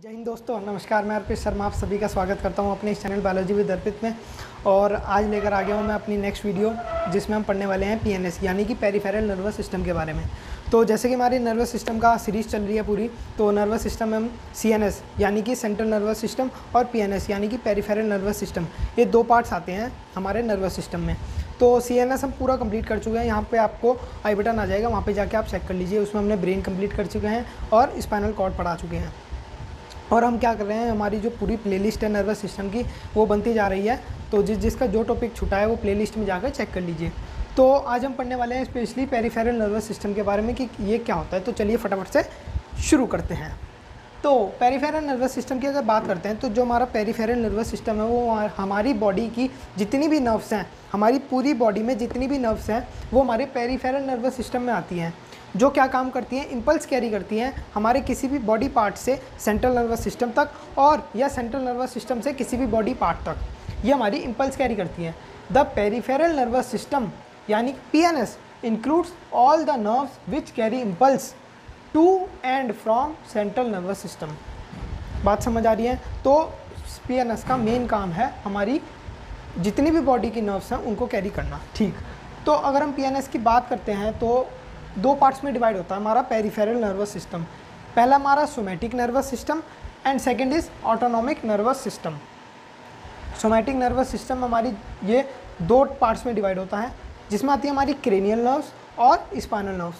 जय हिंद दोस्तों, नमस्कार। मैं अर्पित शर्मा आप सभी का स्वागत करता हूं अपने इस चैनल बायोलॉजी विद अर्पित में। और आज लेकर आ गया हूं मैं अपनी नेक्स्ट वीडियो, जिसमें हम पढ़ने वाले हैं पीएनएस यानी कि पेरिफेरल नर्वस सिस्टम के बारे में। तो जैसे कि हमारी नर्वस सिस्टम का सीरीज़ चल रही है पूरी, तो नर्वस सिस्टम में हम सीएनएस यानी कि सेंट्रल नर्वस सिस्टम और पीएनएस यानी कि पेरिफेरल नर्वस सिस्टम, ये दो पार्ट्स आते हैं हमारे नर्वस सिस्टम में। तो सीएनएस हम पूरा कंप्लीट कर चुके हैं। यहाँ पे आपको आई बटन आ जाएगा, वहाँ पे जाके आप चेक कर लीजिए। उसमें हमने ब्रेन कंप्लीट कर चुके हैं और स्पाइनल कॉर्ड पढ़ा चुके हैं। और हम क्या कर रहे हैं, हमारी जो पूरी प्लेलिस्ट है नर्वस सिस्टम की, वो बनती जा रही है। तो जिसका जो टॉपिक छूटा है वो प्लेलिस्ट में जाकर चेक कर लीजिए। तो आज हम पढ़ने वाले हैं स्पेशली पेरिफेरल नर्वस सिस्टम के बारे में कि ये क्या होता है। तो चलिए फटाफट से शुरू करते हैं। तो पेरिफेरल नर्वस सिस्टम की अगर बात करते हैं, तो जो हमारा पेरिफेरल नर्वस सिस्टम है वो हमारी बॉडी की जितनी भी नर्व्स हैं, हमारी पूरी बॉडी में जितनी भी नर्व्स हैं वो हमारे पेरिफेरल नर्वस सिस्टम में आती हैं। जो क्या काम करती हैं, इम्पल्स कैरी करती हैं हमारे किसी भी बॉडी पार्ट से सेंट्रल नर्वस सिस्टम तक, और या सेंट्रल नर्वस सिस्टम से किसी भी बॉडी पार्ट तक, ये हमारी इम्पल्स कैरी करती हैं। द पेरिफेरल नर्वस सिस्टम यानी PNS includes all the nerves which carry impulse to and from central nervous system. बात समझ आ रही है? तो पीएनएस का मेन काम है हमारी जितनी भी बॉडी की नर्व्स हैं उनको कैरी करना। ठीक, तो अगर हम पीएनएस की बात करते हैं तो दो पार्ट्स में डिवाइड होता है हमारा पेरिफेरल नर्वस सिस्टम। पहला हमारा somatic nervous system and second is autonomic nervous system. Somatic nervous system हमारी ये दो पार्ट्स में डिवाइड होता है, जिसमें आती है हमारी क्रेनियल नर्व्स और स्पाइनल नर्व्स।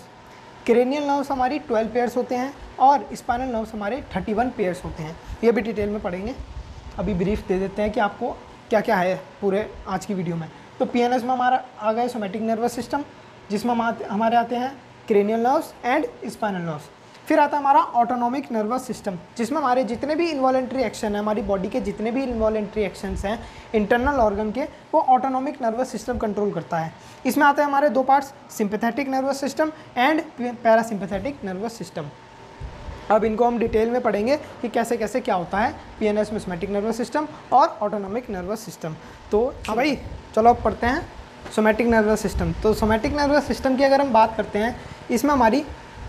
क्रेनियल नर्व्स हमारी 12 पेयर्स होते हैं और स्पाइनल नर्व्स हमारे 31 पेयर्स होते हैं। ये भी डिटेल में पढ़ेंगे। अभी ब्रीफ दे देते हैं कि आपको क्या क्या है पूरे आज की वीडियो में। तो पीएनएस में हमारा आ गया सोमैटिक नर्वस सिस्टम, जिसमें हमारे आते हैं cranial nerves and spinal nerves. फिर आता है हमारा ऑटोनॉमिक नर्वस सिस्टम, जिसमें हमारे जितने भी इन्वॉलेंट्री एक्शन है, हमारी बॉडी के जितने भी इन्वॉलेंट्री एक्शंस हैं इंटरनल ऑर्गन के, वो ऑटोनॉमिक नर्वस सिस्टम कंट्रोल करता है। इसमें आते हैं हमारे दो parts, sympathetic nervous system and parasympathetic nervous system. अब इनको हम डिटेल में पढ़ेंगे कि कैसे कैसे क्या होता है पीएनएस में सोमैटिक नर्वस सिस्टम और ऑटोनॉमिक नर्वस सिस्टम। तो हाँ भाई, चलो अब पढ़ते हैं सोमैटिक नर्वस सिस्टम। तो सोमैटिक नर्वस सिस्टम की अगर हम बात करते हैं, इसमें हमारी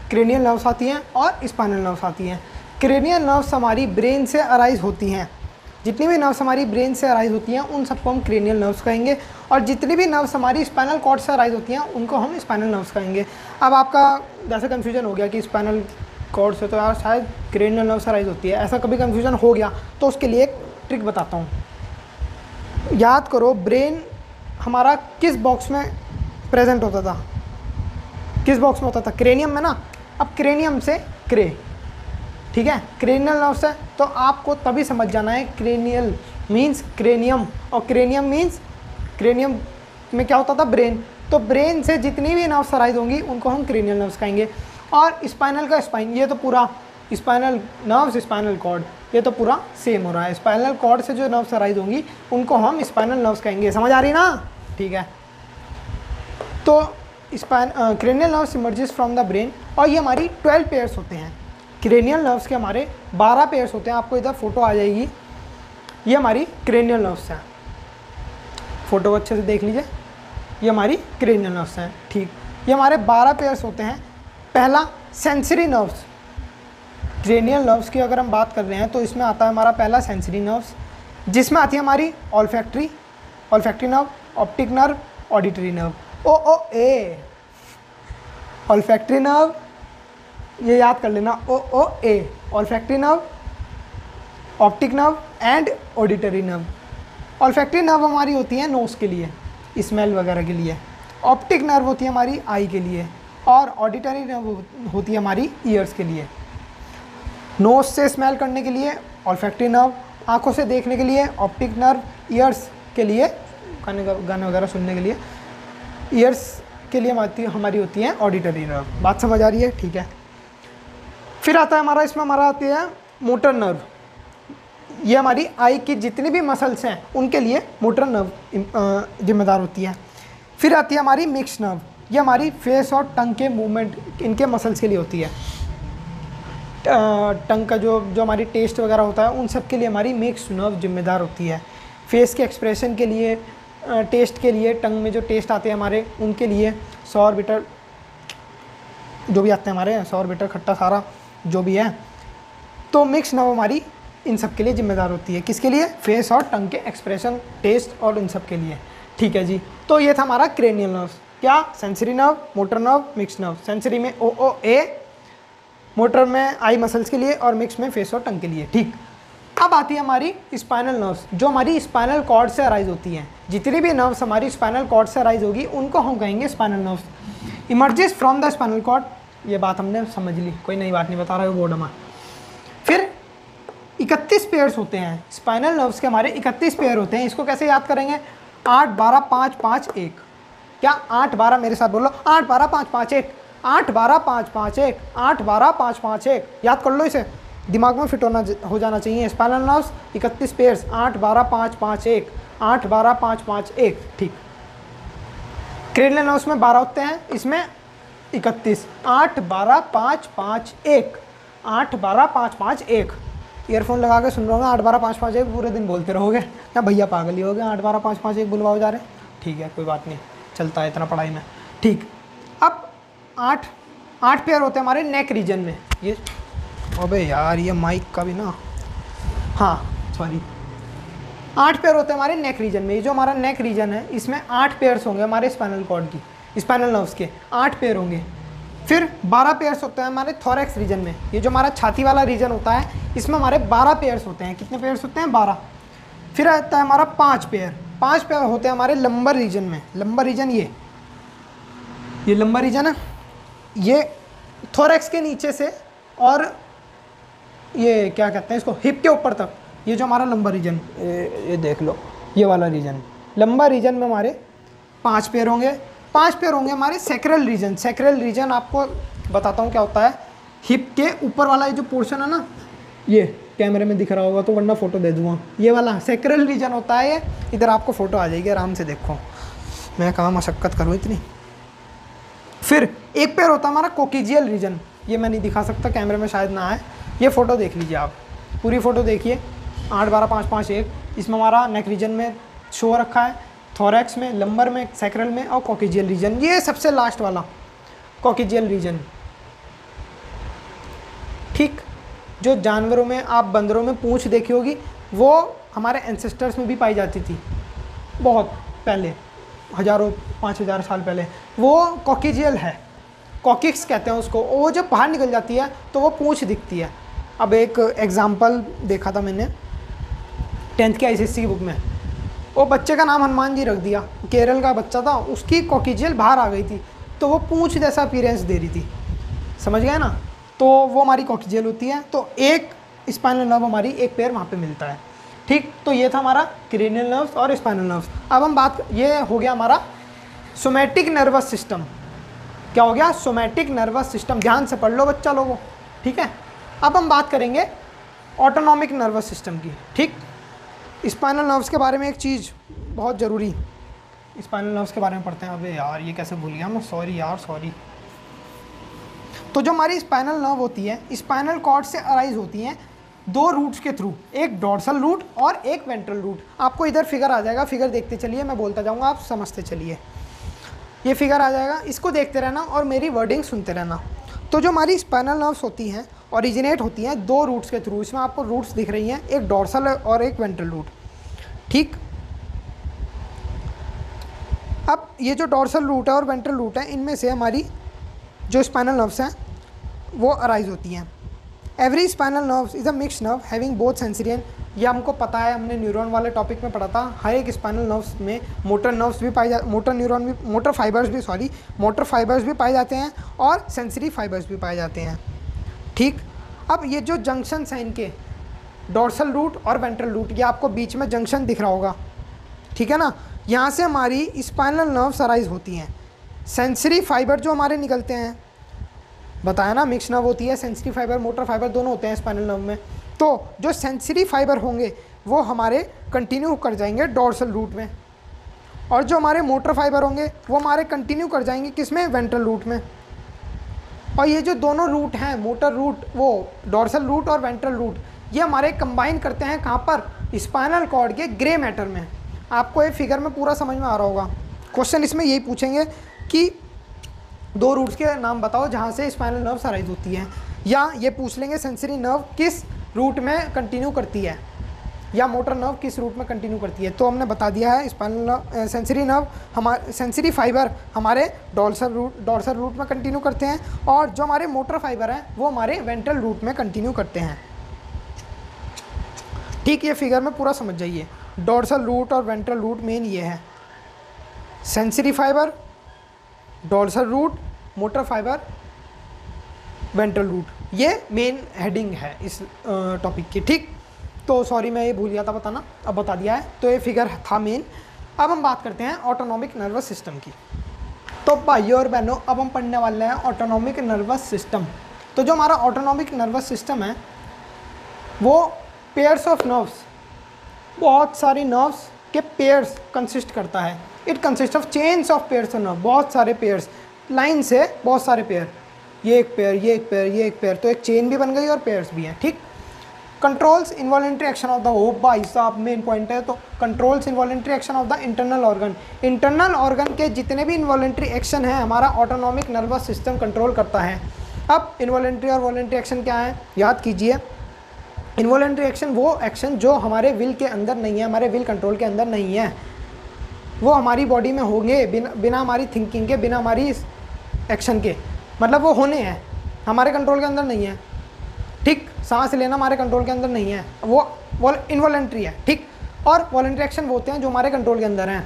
क्रेनियल नर्व्स आती हैं और स्पाइनल नर्व्स आती हैं। क्रेनियल नर्व्स हमारी ब्रेन से अराइज होती हैं। जितनी भी नर्व्स हमारी ब्रेन से अराइज होती हैं उन सबको हम क्रेनियल नर्व्स कहेंगे, और जितनी भी नर्व्स हमारी स्पाइनल कॉर्ड से अराइज होती हैं उनको हम स्पाइनल नर्व्स कहेंगे। अब आपका जैसे कन्फ्यूजन हो गया कि स्पाइनल कॉर्ड से तो यार शायद क्रेनियल नर्व्स अराइज होती है, ऐसा कभी कन्फ्यूजन हो गया तो उसके लिए एक ट्रिक बताता हूँ। याद करो, ब्रेन हमारा किस बॉक्स में प्रेजेंट होता था, किस बॉक्स में होता था? क्रेनियम में ना। अब क्रेनियम से क्रे, ठीक है, क्रेनियल नर्व्स है, तो आपको तभी समझ जाना है क्रेनियल मीन्स क्रेनियम, और क्रेनियम मीन्स क्रेनियम में क्या होता था? ब्रेन। तो ब्रेन से जितनी भी नर्व्स अराइज होंगी उनको हम क्रेनियल नर्व्स कहेंगे। और स्पाइनल का स्पाइन, ये तो पूरा स्पाइनल नर्व्स स्पाइनल कॉर्ड, ये तो पूरा सेम हो रहा है। स्पाइनल कॉर्ड से जो नर्व्स अराइज होंगी उनको हम स्पाइनल नर्व्स कहेंगे। समझ आ रही ना? ठीक है। तो cranial nerves emerges from the brain, और ये हमारी 12 पेयर्स होते हैं। क्रेनियल नर्व्स के हमारे 12 पेयर्स होते हैं। आपको इधर फोटो आ जाएगी, ये हमारी क्रेनियल नर्व्स हैं। फोटो को अच्छे से देख लीजिए, ये हमारी क्रेनियल नर्व्स हैं। ठीक, ये हमारे 12 पेयर्स होते हैं। पहला सेंसरी नर्व्स, क्रेनियल नर्व्स की अगर हम बात कर रहे हैं तो इसमें आता है हमारा पहला सेंसरी नर्व्स, जिसमें आती है हमारी olfactory nerve, optic nerve, auditory nerve. O A, olfactory nerve, ये याद कर लेना, O A, olfactory nerve, optic nerve and auditory nerve. Olfactory nerve हमारी होती है नोज़ के लिए, स्मेल वगैरह के लिए। ऑप्टिक नर्व होती है हमारी आई के लिए, और ऑडिटरी नर्व होती है हमारी ईयर्स के लिए। नोज से स्मेल करने के लिए ऑल्फैक्ट्री नर्व, आंखों से देखने के लिए ऑप्टिक नर्व, ईयर्स के लिए गाने वगैरह सुनने के लिए, ईयर्स के लिए हमारी होती है ऑडिटरी नर्व। बात समझ आ रही है? ठीक है। फिर आता है हमारा, इसमें हमारा आती है मोटर नर्व। ये हमारी आई की जितनी भी मसल्स हैं उनके लिए मोटर नर्व जिम्मेदार होती है। फिर आती है हमारी मिक्स नर्व, ये हमारी फेस और टंग के मूवमेंट, इनके मसल्स के लिए होती है। टंग का जो हमारी टेस्ट वगैरह होता है उन सब के लिए हमारी मिक्स नर्व जिम्मेदार होती है। फेस के एक्सप्रेशन के लिए, टेस्ट के लिए, टंग में जो टेस्ट आते हैं हमारे उनके लिए, सॉर बिटर जो भी आते हैं हमारे, सॉर बिटर खट्टा सारा जो भी है, तो मिक्स नर्व हमारी इन सब के लिए जिम्मेदार होती है। किसके लिए? फेस और टंग के एक्सप्रेशन, टेस्ट और इन सब के लिए। ठीक है जी। तो ये था हमारा क्रेनियल नर्व्स। क्या? Sensory nerve, motor nerve, mix nerve. Sensory में OOA, मोटर में आई मसल्स के लिए और मिक्स में फेस और टंग के लिए। ठीक। अब आती है हमारी स्पाइनल नर्व्स, जो हमारी स्पाइनल कॉर्ड से अराइज होती हैं। जितनी भी नर्व्स हमारी स्पाइनल कॉर्ड से अराइज होगी उनको हम कहेंगे spinal nerves. Emerges from the spinal cord, ये बात हमने समझ ली, कोई नई बात नहीं बता रहा है बोर्ड में। फिर 31 पेयर्स होते हैं स्पाइनल नर्व्स के, हमारे 31 पेयर होते हैं। इसको कैसे याद करेंगे? 8 12 5 5 1। क्या? 8 12, मेरे साथ बोलो, 8 12 5 5 1, 8 12 5 5 1, 8 12 5 5 1। याद कर लो, इसे दिमाग में फिट हो जाना चाहिए। Spinal nerves 31 pairs, 8 12 5 5 1, 8 12 5 5 1। ठीक। क्रेनियल नर्व्स में 12 होते हैं, इसमें 31, 8 12 5 5 1, 8 12 5 5 1। ईयरफोन लगा के सुन रहे होंगे, 8 12 5 5 1 पूरे दिन बोलते रहोगे या भैया पागल ही हो गए, 8 12 5 5 1 बुलवाओ जा रहे। ठीक है, कोई बात नहीं, चलता है इतना पढ़ाई में। ठीक। अब 8 पेयर होते हैं हमारे नेक रीजन में। ये अबे यार, ये माइक का भी ना, हाँ सॉरी, 8 पेयर होते हैं हमारे नेक रीजन में। ये जो हमारा नेक रीजन है इसमें 8 पेयर्स होंगे हमारे स्पाइनल कॉर्ड की, स्पाइनल नर्व्स के 8 पेयर होंगे। फिर 12 पेयर्स होते हैं हमारे थोरैक्स रीजन में। ये जो हमारा छाती वाला रीजन होता है इसमें हमारे 12 पेयर्स होते हैं। कितने पेयर्स होते हैं? 12। फिर आता है हमारा 5 पेयर। 5 पेयर होते हैं हमारे लंबर रीजन में। लंबर रीजन, ये लंबर रीजन है, ये थोरैक्स के नीचे से और ये क्या कहते हैं इसको, हिप के ऊपर तक, ये जो हमारा लंबर रीजन, ये देख लो, ये वाला रीजन। लंबर रीजन में हमारे 5 पेयर होंगे। 5 पेयर होंगे हमारे सैक्रल रीजन। सैक्रल रीजन आपको बताता हूँ क्या होता है। हिप के ऊपर वाला ये जो पोर्शन है ना, ये कैमरे में दिख रहा होगा तो वरना फोटो दे दूँगा, ये वाला सैक्रल रीजन होता है। ये इधर आपको फोटो आ जाएगी, आराम से देखो, मैं कहाँ मशक्क़त करूँ इतनी। फिर एक पेयर होता है हमारा कोकिजियल रीजन। ये मैं नहीं दिखा सकता, कैमरे में शायद ना आए। ये फ़ोटो देख लीजिए आप, पूरी फ़ोटो देखिए। 8 12 5 5 1, इसमें हमारा नेक रीजन में शो रखा है, थोरैक्स में, लंबर में, सैक्रल में और कोकिजियल रीजन। ये सबसे लास्ट वाला कोकिजियल रीजन। ठीक। जो जानवरों में, आप बंदरों में पूंछ देखी होगी, वो हमारे एंसेस्टर्स में भी पाई जाती थी बहुत पहले, हज़ारों 5000 साल पहले। वो कोकिजियल है, कॉकिक्स कहते हैं उसको। वो जब बाहर निकल जाती है तो वो पूंछ दिखती है। अब एक एग्जाम्पल देखा था मैंने 10th के ICSE की बुक में। वो बच्चे का नाम हनुमान जी रख दिया, केरल का बच्चा था, उसकी कोकिजियल बाहर आ गई थी तो वो पूंछ जैसा अपीयरेंस दे रही थी, समझ गए ना? तो वो हमारी कोकिजियल होती है। तो एक स्पाइनल नर्व हमारी एक पेयर वहाँ पे मिलता है। ठीक। तो ये था हमारा क्रेनियल नर्व्स और स्पाइनल नर्व्स। अब हम बात, ये हो गया हमारा सोमैटिक नर्वस सिस्टम। क्या हो गया? Somatic nervous system. ध्यान से पढ़ लो बच्चा लोगों, ठीक है? अब हम बात करेंगे ऑटोनॉमिक नर्वस सिस्टम की। ठीक। स्पाइनल नर्व्स के बारे में एक चीज़ बहुत ज़रूरी, स्पाइनल नर्व्स के बारे में पढ़ते हैं। अबे यार, ये कैसे भूल गया मैं, सॉरी यार, सॉरी। तो जो हमारी स्पाइनल नर्व होती है, स्पाइनल कॉर्ड से अराइज होती हैं 2 रूट्स के थ्रू, एक डॉर्सल रूट और एक वेंट्रल रूट। आपको इधर फिगर आ जाएगा, फिगर देखते चलिए, मैं बोलता जाऊँगा, आप समझते चलिए। ये फिगर आ जाएगा, इसको देखते रहना और मेरी वर्डिंग सुनते रहना। तो जो हमारी स्पाइनल नर्व्स होती हैं ओरिजिनेट होती हैं 2 रूट्स के थ्रू। इसमें आपको रूट्स दिख रही हैं, एक डॉर्सल और एक वेंट्रल रूट। ठीक। अब ये जो डॉर्सल रूट है और वेंट्रल रूट है, इनमें से हमारी जो स्पाइनल नर्व्स हैं वो अराइज होती हैं। Every spinal nerves is a mix nerve having both sensory and, ये हमको पता है, हमने न्यूरॉन वाले टॉपिक में पढ़ा था। हर एक स्पाइनल नर्व्स में मोटर नर्व्स भी पाए जाते, मोटर फाइबर्स भी पाए जाते हैं और सेंसरी फाइबर्स भी पाए जाते हैं। ठीक। अब ये जो जंक्शंस हैं इनके, डॉर्सल रूट और वेंट्रल रूट, ये आपको बीच में जंक्शन दिख रहा होगा, ठीक है ना? यहाँ से हमारी स्पाइनल नर्व्स अराइज होती हैं। सेंसरी फाइबर जो हमारे निकलते हैं, बताया ना मिक्स नर्व होती है, सेंसरी फाइबर, मोटर फाइबर दोनों होते हैं स्पाइनल नर्व में। तो जो सेंसरी फाइबर होंगे वो हमारे कंटिन्यू कर जाएंगे डॉर्सल रूट में, और जो हमारे मोटर फाइबर होंगे वो हमारे कंटिन्यू कर जाएंगे किसमें? वेंट्रल रूट में। और ये जो दोनों रूट हैं, मोटर रूट, वो डॉर्सल रूट और वेंट्रल रूट, ये हमारे कंबाइन करते हैं कहाँ पर? स्पाइनल कॉर्ड के ग्रे मैटर में। आपको ये फिगर में पूरा समझ में आ रहा होगा। क्वेश्चन इसमें यही पूछेंगे कि 2 रूट्स के नाम बताओ जहाँ से स्पाइनल नर्व्स अराइज होती हैं, या ये पूछ लेंगे सेंसरी नर्व किस रूट में कंटिन्यू करती है या मोटर नर्व किस रूट में कंटिन्यू करती है। तो हमने बता दिया है स्पाइनल सेंसरी नर्व हमारे सेंसरी फाइबर हमारे डॉर्सल रूट में कंटिन्यू करते हैं, और जो हमारे मोटर फाइबर हैं वो हमारे वेंट्रल रूट में कंटिन्यू करते हैं। ठीक, ये फिगर में पूरा समझ जाइए। डॉर्सल रूट और वेंट्रल रूट मेन ये है, sensory fibre, dorsal root, motor fibre, ventral root, ये मेन हेडिंग है इस टॉपिक की। ठीक, तो सॉरी मैं ये भूल गया था बताना, अब बता दिया है। तो ये फिगर था मेन। अब हम बात करते हैं ऑटोनॉमिक नर्वस सिस्टम की। तो भाइयों और बहनों, अब हम पढ़ने वाले हैं ऑटोनॉमिक नर्वस सिस्टम। तो जो हमारा ऑटोनॉमिक नर्वस सिस्टम है वो पेयर्स ऑफ नर्व्स, बहुत सारी नर्व्स के पेयर्स कंसिस्ट करता है। It consist of chains of pairs of nerve, बहुत सारे पेयर्स, लाइन से बहुत सारे पेयर, ये एक पेयर, ये एक पेयर, ये एक पेयर, तो एक चेन भी बन गई और पेयर्स भी हैं। ठीक, controls involuntary action of the, ओ भाई साहब मेन पॉइंट है। तो controls involuntary action of the internal organ, internal organ के जितने भी इन्वॉलेंट्री एक्शन है हमारा ऑटोनॉमिक नर्वस सिस्टम कंट्रोल करता है। अब इन्वॉलेंट्री और वॉलेंट्री एक्शन क्या है, याद कीजिए। इन्वॉलेंट्री एक्शन वो एक्शन जो हमारे विल के अंदर नहीं है, हमारे विल कंट्रोल के अंदर नहीं है, वो हमारी बॉडी में होंगे बिना हमारी थिंकिंग के, बिना हमारी एक्शन के, मतलब वो होने हैं, हमारे कंट्रोल के अंदर नहीं है। ठीक, सांस लेना हमारे कंट्रोल के अंदर नहीं है, वो इनवॉलेंट्री है। ठीक, और वॉलेंट्री एक्शन वो होते हैं जो हमारे कंट्रोल के अंदर हैं।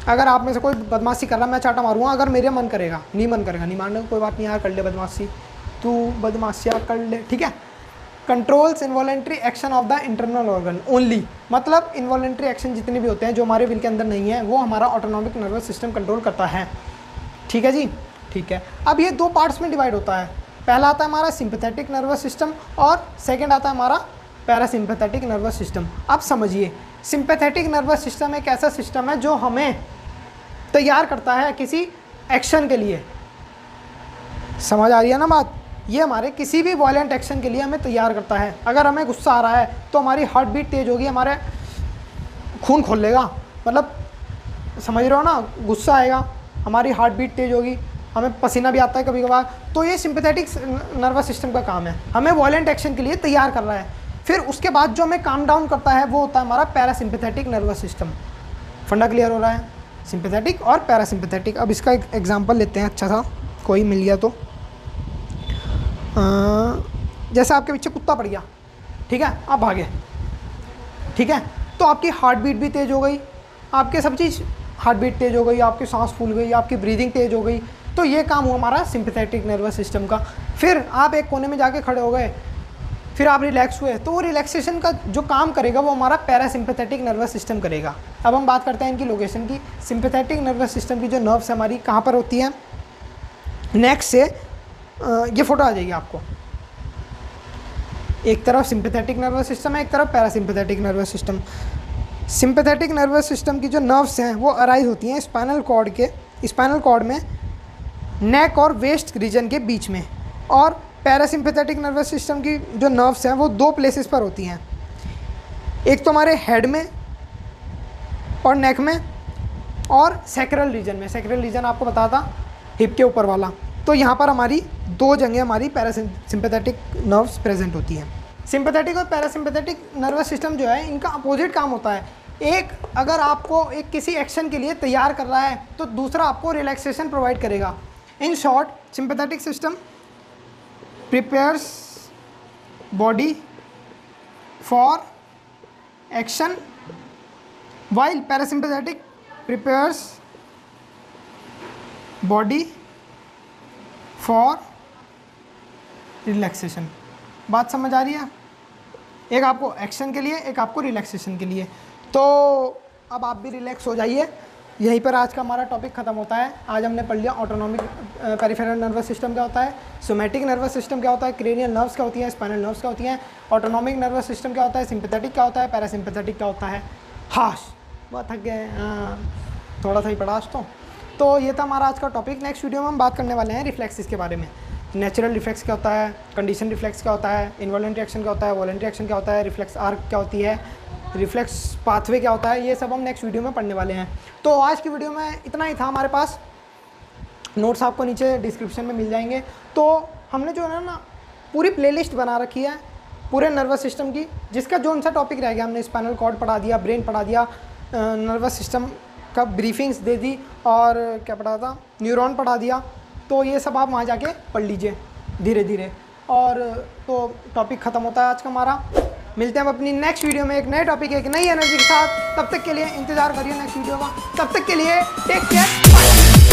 अगर आप में से कोई बदमाशी कर रहा, मैं चाटा मारूंगा, अगर मेरे मन करेगा, नहीं मन करेगा नहीं मारने, कोई बात नहीं यार, कर ले बदमाशी, तू बदमाशियाँ कर ले, ठीक है। Controls involuntary action of the internal organ only, मतलब इनवॉलेंट्री एक्शन जितने भी होते हैं जो हमारे विल के अंदर नहीं है वो हमारा ऑटोनॉमिक नर्वस सिस्टम कंट्रोल करता है। ठीक है जी, ठीक है। अब ये दो पार्ट्स में डिवाइड होता है, पहला आता है हमारा सिंपैथेटिक नर्वस सिस्टम और सेकंड आता है हमारा पैरासिम्पैथेटिक नर्वस सिस्टम। अब समझिए, सिंपैथेटिक नर्वस सिस्टम एक ऐसा सिस्टम है जो हमें तैयार करता है किसी एक्शन के लिए। समझ आ रही है ना बात, ये हमारे किसी भी वॉयलेंट एक्शन के लिए हमें तैयार करता है। अगर हमें गुस्सा आ रहा है तो हमारी हार्ट बीट तेज होगी, हमारे खून खोल लेगा, मतलब समझ रहे हो ना, गुस्सा आएगा हमारी हार्ट बीट तेज होगी, हमें पसीना भी आता है कभी कभार। तो ये सिंपैथेटिक नर्वस सिस्टम का काम है, हमें वॉयलेंट एक्शन के लिए तैयार कर रहा है। फिर उसके बाद जो हमें काम डाउन करता है वो होता है हमारा पैरासिम्पैथेटिक नर्वस सिस्टम। फंडा क्लियर हो रहा है, सिंपैथेटिक और पैरासिम्पैथेटिक। अब इसका एक एग्जांपल लेते हैं, अच्छा सा कोई मिल गया तो। जैसे आपके पीछे कुत्ता पड़ गया, ठीक है, आप भागे, ठीक है, तो आपकी हार्ट बीट भी तेज़ हो गई, आपके सब चीज़ हार्ट बीट तेज़ हो गई, आपकी सांस फूल गई, आपकी ब्रीदिंग तेज़ हो गई। तो ये काम हुआ हमारा सिंपैथेटिक नर्वस सिस्टम का। फिर आप एक कोने में जाके खड़े हो गए, फिर आप रिलैक्स हुए, तो वो रिलैक्सेशन का जो काम करेगा वो हमारा पैरासिम्पैथेटिक नर्वस सिस्टम करेगा। अब हम बात करते हैं इनकी लोकेशन की। सिंपैथेटिक नर्वस सिस्टम की जो नर्व्स हमारी कहाँ पर होती है, नेक्स्ट से ये फोटो आ जाएगी आपको। एक तरफ सिंपैथेटिक नर्वस सिस्टम है, एक तरफ parasympathetic nervous system. Sympathetic nervous system की जो नर्व्स हैं वो अराइज होती हैं स्पाइनल कॉर्ड में नेक और वेस्ट रीजन के बीच में, और पैरासिम्पैथेटिक नर्वस सिस्टम की जो नर्व्स हैं वो दो प्लेसेस पर होती हैं, एक तो हमारे हेड में और नेक में, और सैक्रल रीजन में। सैक्रल रीजन आपको पता था, हिप के ऊपर वाला। तो यहाँ पर हमारी दो जगह हमारी पैरासिम्पैथेटिक नर्व्स प्रेजेंट होती हैं। सिंपैथेटिक और पैरासिम्पैथेटिक नर्वस सिस्टम जो है इनका अपोजिट काम होता है। एक अगर आपको एक किसी एक्शन के लिए तैयार कर रहा है तो दूसरा आपको रिलैक्सेशन प्रोवाइड करेगा। In short, sympathetic system prepares body for action while parasympathetic prepares body for relaxation. बात समझ आ रही है, एक आपको एक्शन के लिए, एक आपको रिलैक्सेशन के लिए। तो अब आप भी रिलैक्स हो जाइए। यहीं पर आज का हमारा टॉपिक ख़त्म होता है। आज हमने पढ़ लिया ऑटोनॉमिक पेरिफेरल नर्वस सिस्टम क्या होता है, सोमैटिक नर्वस सिस्टम क्या होता है, क्रेनियल नर्व्स क्या होती हैं, स्पाइनल नर्व्स क्या होती हैं, ऑटोनॉमिक नर्वस सिस्टम क्या होता है, सिंपैथेटिक क्या होता है, पैरासिम्पैथेटिक क्या होता है। हाश बहुत थक गए, हाँ थोड़ा सा ही पढ़ा आज तो ये था हमारा आज का टॉपिक। नेक्स्ट वीडियो में हम बात करने वाले हैं रिफ्लेक्सेस के बारे में। नेचुरल रिफ्लेक्स क्या होता है, कंडीशन रिफ्लेक्स क्या होता है, इनवॉलेंट्री एक्शन क्या होता है, वॉलेंट्री एक्शन क्या होता है, रिफ्लेक्स आर्क क्या होती है, रिफ्लेक्स पाथवे क्या होता है, ये सब हम नेक्स्ट वीडियो में पढ़ने वाले हैं। तो आज की वीडियो में इतना ही था हमारे पास। नोट्स आपको नीचे डिस्क्रिप्शन में मिल जाएंगे। तो हमने जो है ना पूरी प्लेलिस्ट बना रखी है पूरे नर्वस सिस्टम की, जिसका जो सा टॉपिक रह गया हमने स्पाइनल कॉर्ड पढ़ा दिया, ब्रेन पढ़ा दिया, नर्वस सिस्टम का ब्रीफिंग्स दे दी और क्या पढ़ा था, न्यूरॉन पढ़ा दिया। तो ये सब आप वहाँ जाके पढ़ लीजिए धीरे धीरे, और तो टॉपिक ख़त्म होता है आज का हमारा। मिलते हैं हम अपनी नेक्स्ट वीडियो में एक नए टॉपिक, एक नई एनर्जी के साथ। तब तक के लिए इंतज़ार करिए नेक्स्ट वीडियो का। तब तक के लिए टेक केयर, बाय।